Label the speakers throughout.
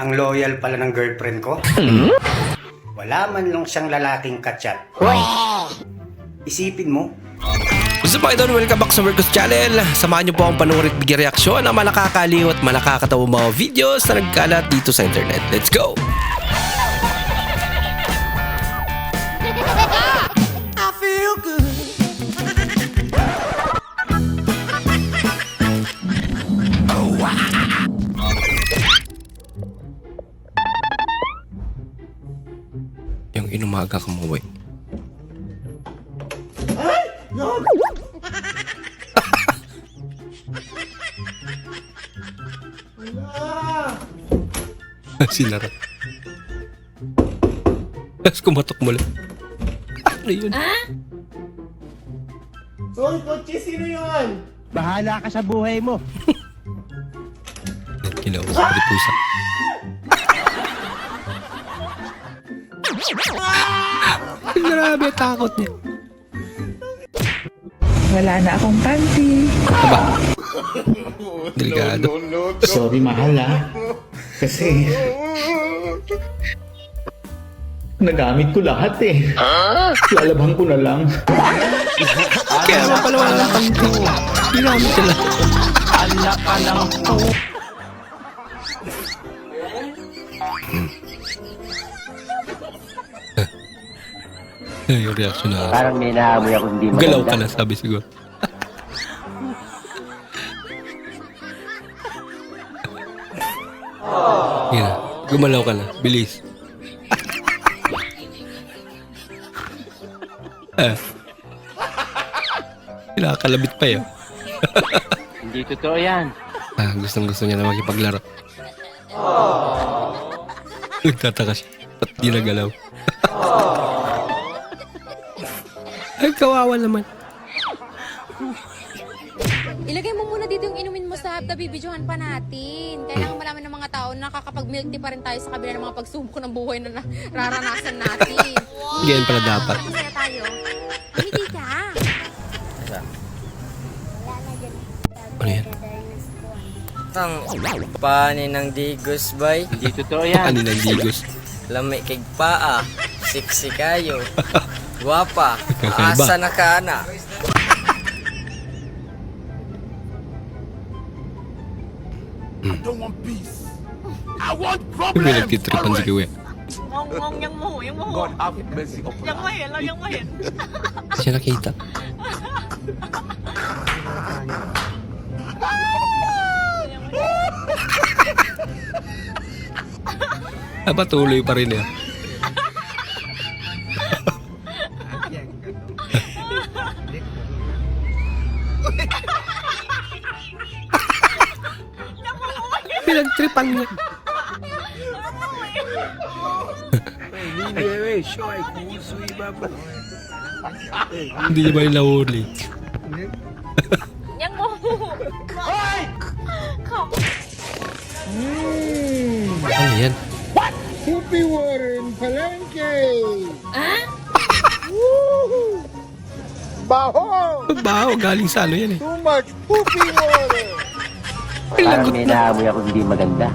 Speaker 1: Ang loyal pala ng girlfriend ko. Wala man lang siyang lalaking kachat. Isipin mo.
Speaker 2: What's up mga idol? Welcome back sa Marcos Channel. Samahan niyo po akong panoorin at bigyan reaksyon ng malakakaliw at malakakatawang mga videos na nagkalat dito sa internet. Let's go! I feel good. Oh, wow. Yung inumaga ka mo, boy. Sinara. Tapos kumatok mo lang. Ano yun?
Speaker 3: Hoy, kotse, sino yun?
Speaker 4: Bahala ka sa buhay mo.
Speaker 2: Kinawas ko rin pusa. Grabe, takot niya.
Speaker 5: Wala na akong panty.
Speaker 2: Aba. Delikado.
Speaker 3: Sorry, mahal Kasi nagamit ko lahat Lalabhan ko na lang.
Speaker 2: Kaya nga pala wala kang ito. Ginamit sila.
Speaker 4: Anak ka lang po.
Speaker 2: Yung reaction na.
Speaker 4: Parang may naamoy ako hindi maganda.
Speaker 2: Galaw ka na, sabi siguro. Yan. Gumalaw ka na. Bilis. Kinakalabit pa yun.
Speaker 4: Hindi totoo yan.
Speaker 2: Gustong gusto niya na makipaglaro. Nagtataka siya. Ba't di nagalaw? Ay, kawawa naman.
Speaker 6: Ilagay mo muna dito yung inumin mo sa hub, bibidyohan pa natin. Kailangan malaman ng mga tao na nakakapag-milk tea pa rin tayo sa kabila ng mga pagsubok ng buhay na nararanasan natin.
Speaker 2: Ganyan pala dapat.
Speaker 6: Masaya tayo. Hindi ka.
Speaker 2: Ano yan?
Speaker 7: Ang panin ng digos bay.
Speaker 4: Hindi totoo yan.
Speaker 2: Ano ng digos?
Speaker 7: Lami kig paa. Siksi kayo. Guwapa.
Speaker 2: Kakaiba.
Speaker 7: Asa na ka na?
Speaker 2: Yung may nagtitripan si Kiwi. Siya nakita. Patuloy pa rin yan. Pinagtripan niya. Hindi niya ba yung nahuli?
Speaker 6: Yang mo.
Speaker 2: Ano yan?
Speaker 3: Poopy water in Palengke! Baho!
Speaker 2: Baho, galing sa ano yan eh.
Speaker 3: Too much poopy water!
Speaker 4: Parang may naamoy ako hindi maganda.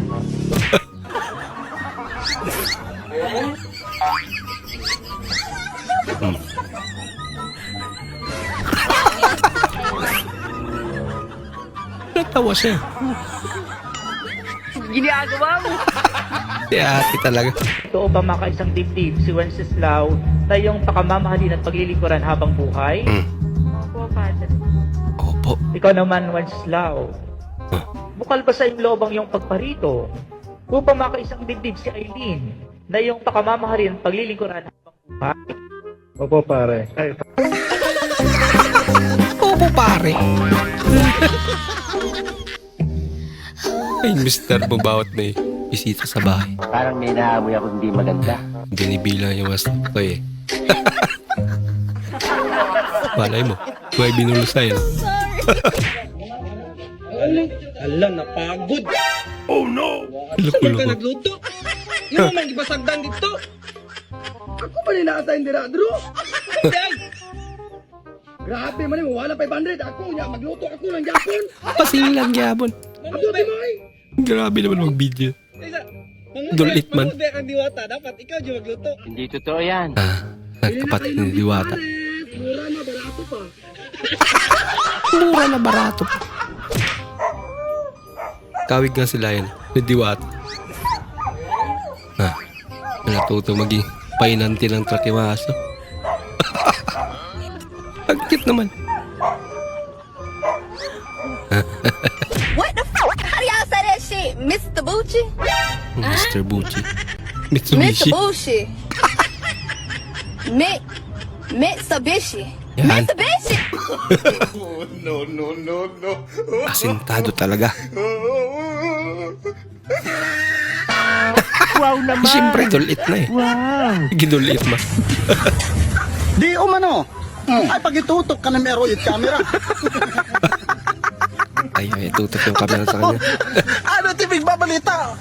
Speaker 2: Natawa siya.
Speaker 5: Ginagawa mo.
Speaker 2: Si ate talaga.
Speaker 8: Totoo ba makaisang dibdib si Wenceslao na yung pakamamahalin at paglilingkuran habang buhay?
Speaker 6: Opo, Father.
Speaker 2: Opo.
Speaker 8: Ikaw naman, Wenceslao. Bukal ba sa iyong loob ang iyong pagparito? Upang makaisang dibdib si Aileen na yung pakamamahalin at paglilingkuran habang buhay?
Speaker 3: Opo, pare.
Speaker 2: Opo pare. Ay, mister, bumabawat na bisita sa bahay.
Speaker 4: Parang may naamoy ako hindi maganda.
Speaker 2: Binibilang yung mas ko eh. Malay mo, may binulusay no?
Speaker 9: Ala, napagod.
Speaker 2: Oh no! Loko-loko.
Speaker 9: Nagluto. Yung man gibasagdan dito. Ako pa rin nasa hindi na, Drew. Grabe man mo, wala 500. Ako niya, magluto ako ng Japon.
Speaker 2: Pasilan gyapon.
Speaker 9: Magluto mo ay.
Speaker 2: Grabe naman mag-video.
Speaker 9: Isa,
Speaker 2: Dulit man.
Speaker 9: Kung kang diwata, dapat ikaw yung magluto.
Speaker 4: Hindi totoo yan.
Speaker 2: Kapatid ni Diwata.
Speaker 9: Mura na, barato pa.
Speaker 2: Mura na barato. Kawig nga sila yan. Ni Diwata. Natuto maging painanti ng trakimaso. Ang cute naman.
Speaker 5: What the f***? How do y'all say that shit? Mr. Bucci?
Speaker 2: Mr. Bucci. Mitsubishi.
Speaker 5: Bucci. Mitsubishi.
Speaker 2: Yan.
Speaker 5: Mitsubishi.
Speaker 2: Asintado talaga.
Speaker 9: Wow naman.
Speaker 2: Siyempre, dulit na eh.
Speaker 9: Wow.
Speaker 2: Gidulit ma.
Speaker 9: Di umano. Ay, pag itutok ka na meron yung camera.
Speaker 2: Ay, tutok yung camera sa kanya.
Speaker 9: Ano tibig babalita?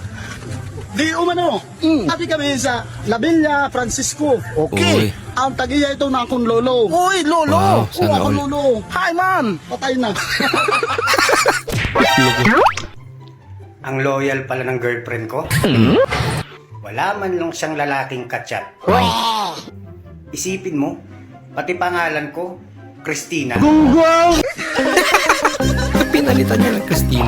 Speaker 9: Di umano. Abi kami sa Labilla, Francisco. Okay.
Speaker 2: Uy.
Speaker 9: Ang tagiya ito na akong lolo. Uy, lolo.
Speaker 2: Wow, sana
Speaker 9: akong
Speaker 2: all.
Speaker 9: lolo. Hi, man. Patay na.
Speaker 1: Ang loyal pala ng girlfriend ko. Wala man lang siyang lalaking kachat. Isipin mo, pati pangalan ko, Christina.
Speaker 2: Pinalitan niya ng Christina.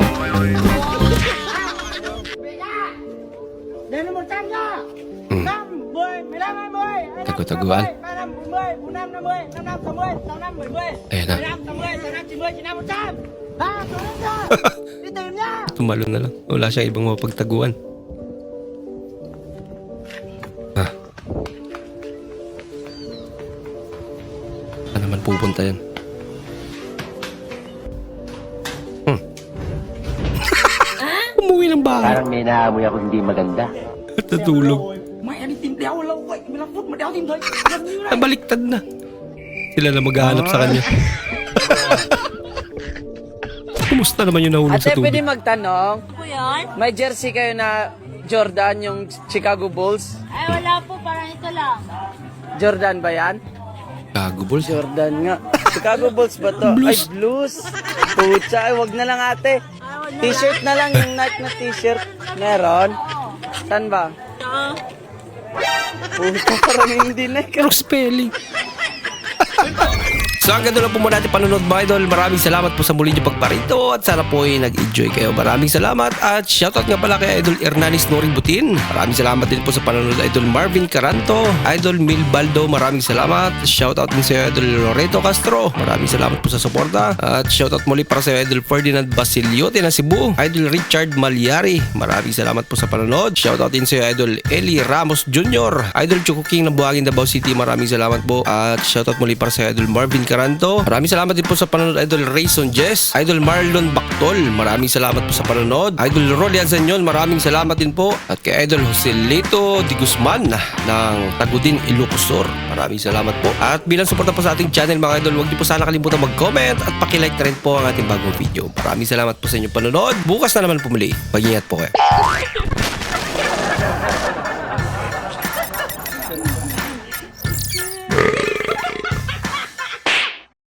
Speaker 2: Tago-taguan. Ayan na. Tumalo na lang. Wala siyang ibang mapagtaguan. Saan naman pupunta yan? Umuwi ng bahay.
Speaker 4: Parang may naamoy ako hindi maganda.
Speaker 2: At natulog. Nabaliktad na. Sila na maghahanap sa kanya. Kumusta naman yung nahulog sa
Speaker 7: Ate,
Speaker 2: tubig?
Speaker 7: pwede magtanong?
Speaker 6: Po yan?
Speaker 7: May jersey kayo na Jordan, yung Chicago Bulls?
Speaker 6: Ay, wala po. Parang ito lang.
Speaker 7: Jordan ba yan?
Speaker 2: Gago balls.
Speaker 7: Jordan nga. Chicago Bulls ba to?
Speaker 2: Blues.
Speaker 7: Ay, blues. Pucha, ay, wag na lang ate. T-shirt na lang, yung Nike na t-shirt. Meron? Saan ba? Pucha, parang hindi na.
Speaker 2: Wrong spelling. So hanggang doon lang po muna natin panonood mga idol. Maraming salamat po sa muli niyo pagparito at sana po ay nag-enjoy kayo. Maraming salamat at shoutout nga pala kay Idol Hernanis Noring Butin. Maraming salamat din po sa panonood Idol Marvin Caranto, Idol Mil Baldo. Maraming salamat. Shoutout din sa Idol Loreto Castro. Maraming salamat po sa suporta. At shoutout muli para sa Idol Ferdinand Basiliote na Cebu, Idol Richard Malyari. Maraming salamat po sa panonood. Shoutout din sa Idol Eli Ramos Jr., Idol Choco King ng Buhangin, Davao City. Maraming salamat po. At shoutout muli para sa Idol Marvin Caranto. Maraming salamat din po sa panonood Idol Rayson Jess, Idol Marlon Bactol. Maraming salamat po sa panonood. Idol Rolian Zanyon, maraming salamat din po. At kay Idol Joselito Di Guzman ng Tagudin, Ilocosur. Maraming salamat po. At bilang suporta po sa ating channel mga idol, huwag niyo po sana kalimutan mag-comment at paki-like na rin po ang ating bagong video. Maraming salamat po sa inyong panonood. Bukas na naman pumuli. Mag-ingat po kayo.